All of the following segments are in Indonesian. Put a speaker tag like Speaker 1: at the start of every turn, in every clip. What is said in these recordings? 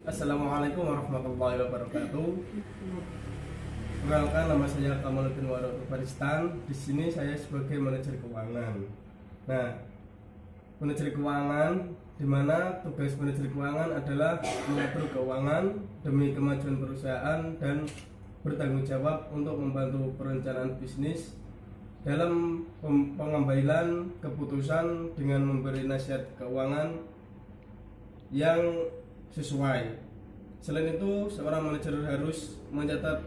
Speaker 1: Assalamualaikum warahmatullahi wabarakatuh. Perkenalkan, nama saya Kamaluddin Waroto Faristan. Di sini saya sebagai manajer keuangan. Nah, manajer keuangan di mana tugas manajer keuangan adalah mengatur keuangan demi kemajuan perusahaan dan bertanggung jawab untuk membantu perencanaan bisnis dalam pengambilan keputusan dengan memberi nasihat keuangan yang sesuai. Selain itu, seorang manajer harus mencatat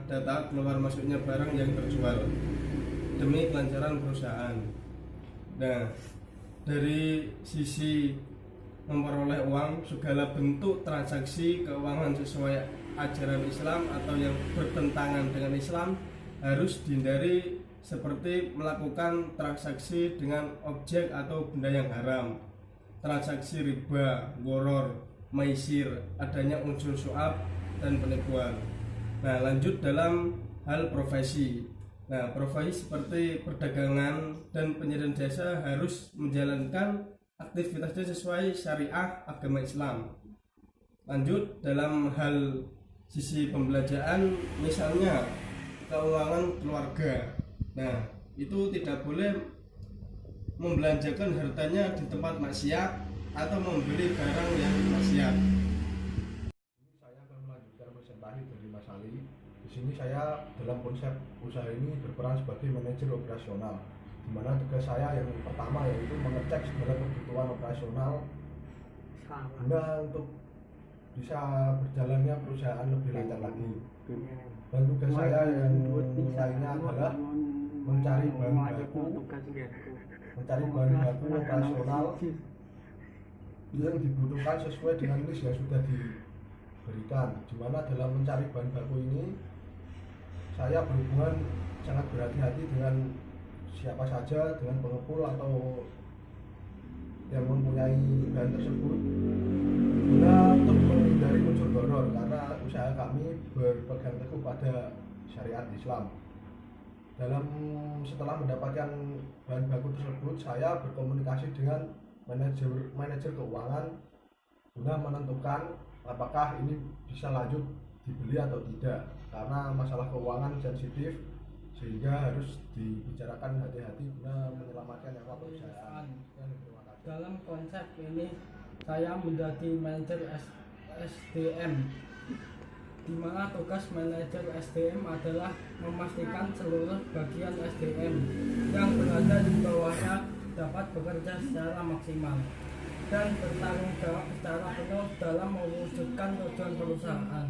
Speaker 1: data keluar masuknya barang yang terjual demi kelancaran perusahaan. Nah, dari sisi memperoleh uang, segala bentuk transaksi keuangan sesuai ajaran Islam atau yang bertentangan dengan Islam harus dihindari, seperti melakukan transaksi dengan objek atau benda yang haram, transaksi riba, goror, maisir, adanya unsur suap dan penipuan. Nah, lanjut dalam hal profesi. Nah, profesi seperti perdagangan dan penyediaan jasa harus menjalankan aktivitasnya sesuai syariah agama Islam. Lanjut dalam hal sisi pembelanjaan, misalnya keuangan keluarga. Nah, itu tidak boleh membelanjakan hartanya di tempat maksiat atau membeli barang yang maksiat.
Speaker 2: Saya akan melanjutkan presentasi dari Mas Ali. Di sini saya dalam konsep usaha ini berperan sebagai manajer operasional, di mana tugas saya yang pertama yaitu mengecek segala kebutuhan operasional guna untuk bisa berjalannya perusahaan lebih lancar lagi. Dan tugas saya yang lainnya adalah mencari bahan baku operasional yang dibutuhkan sesuai dengan list yang sudah diberikan, di mana dalam mencari bahan baku ini saya berhubungan sangat berhati-hati dengan siapa saja, dengan pengepul atau yang mempunyai bahan tersebut, guna untuk menghindari unsur goror, karena usaha kami berpegang teguh pada syariat Islam. Setelah mendapatkan bahan baku tersebut, saya berkomunikasi dengan manajer keuangan guna menentukan apakah ini bisa lanjut dibeli atau tidak, karena masalah keuangan sensitif sehingga harus dibicarakan hati-hati guna menyelamatkan nyawa perusahaan.
Speaker 3: Dalam konsep ini saya menjadi manajer SDM, di mana tugas manajer SDM adalah memastikan seluruh bagian SDM yang berada di bawahnya dapat bekerja secara maksimal dan bertanggung jawab secara penuh dalam mewujudkan tujuan perusahaan.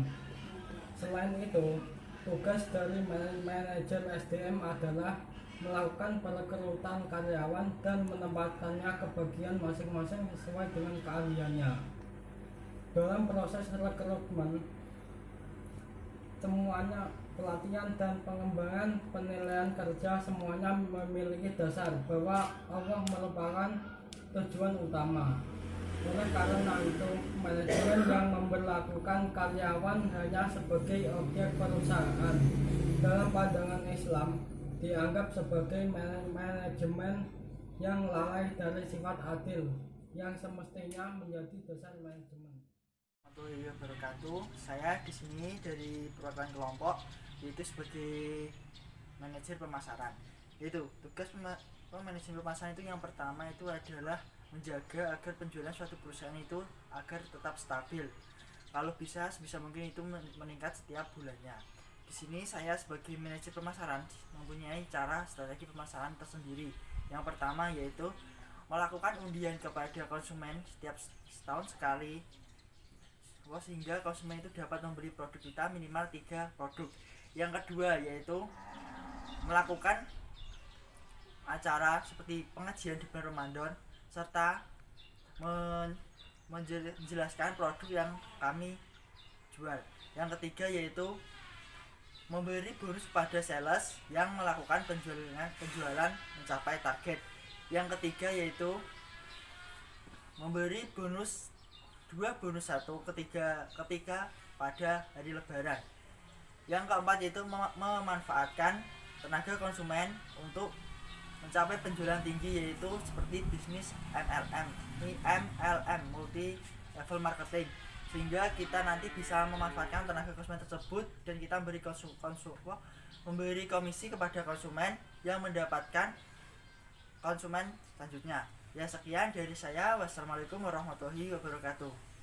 Speaker 3: Selain itu, tugas dari manajer SDM adalah melakukan perekrutan karyawan dan menempatkannya ke bagian masing-masing sesuai dengan keahliannya. Dalam proses rekrutmen, semuanya pelatihan dan pengembangan penilaian kerja semuanya memiliki dasar bahwa Allah merupakan tujuan utama. Oleh karena itu, manajemen yang memperlakukan karyawan hanya sebagai objek perusahaan dalam pandangan Islam dianggap sebagai manajemen yang lalai dari sifat adil yang semestinya menjadi dasar manajemen.
Speaker 4: Warahmatullahi wabarakatuh. Saya di sini dari perwakilan kelompok, yaitu sebagai manajer pemasaran. Yaitu tugas manajemen pemasaran itu yang pertama itu adalah menjaga agar penjualan suatu perusahaan itu agar tetap stabil. Kalau bisa sebisa mungkin itu meningkat setiap bulannya. Di sini saya sebagai manajer pemasaran mempunyai cara strategi pemasaran tersendiri. Yang pertama yaitu melakukan undian kepada konsumen setiap setahun sekali, sehingga konsumen itu dapat membeli produk kita minimal 3 produk. Yang kedua yaitu melakukan acara seperti pengajian di bulan Ramadan serta menjelaskan produk yang kami jual. Yang ketiga yaitu memberi bonus pada sales yang melakukan penjualan mencapai target. Yang ketiga yaitu memberi bonus 2 bonus 1 ketika pada hari lebaran. Yang keempat yaitu memanfaatkan tenaga konsumen untuk mencapai penjualan tinggi, yaitu seperti bisnis MLM, multi level marketing, sehingga kita nanti bisa memanfaatkan tenaga konsumen tersebut dan kita memberi komisi kepada konsumen yang mendapatkan konsumen selanjutnya. Ya, sekian dari saya. Wassalamualaikum warahmatullahi wabarakatuh.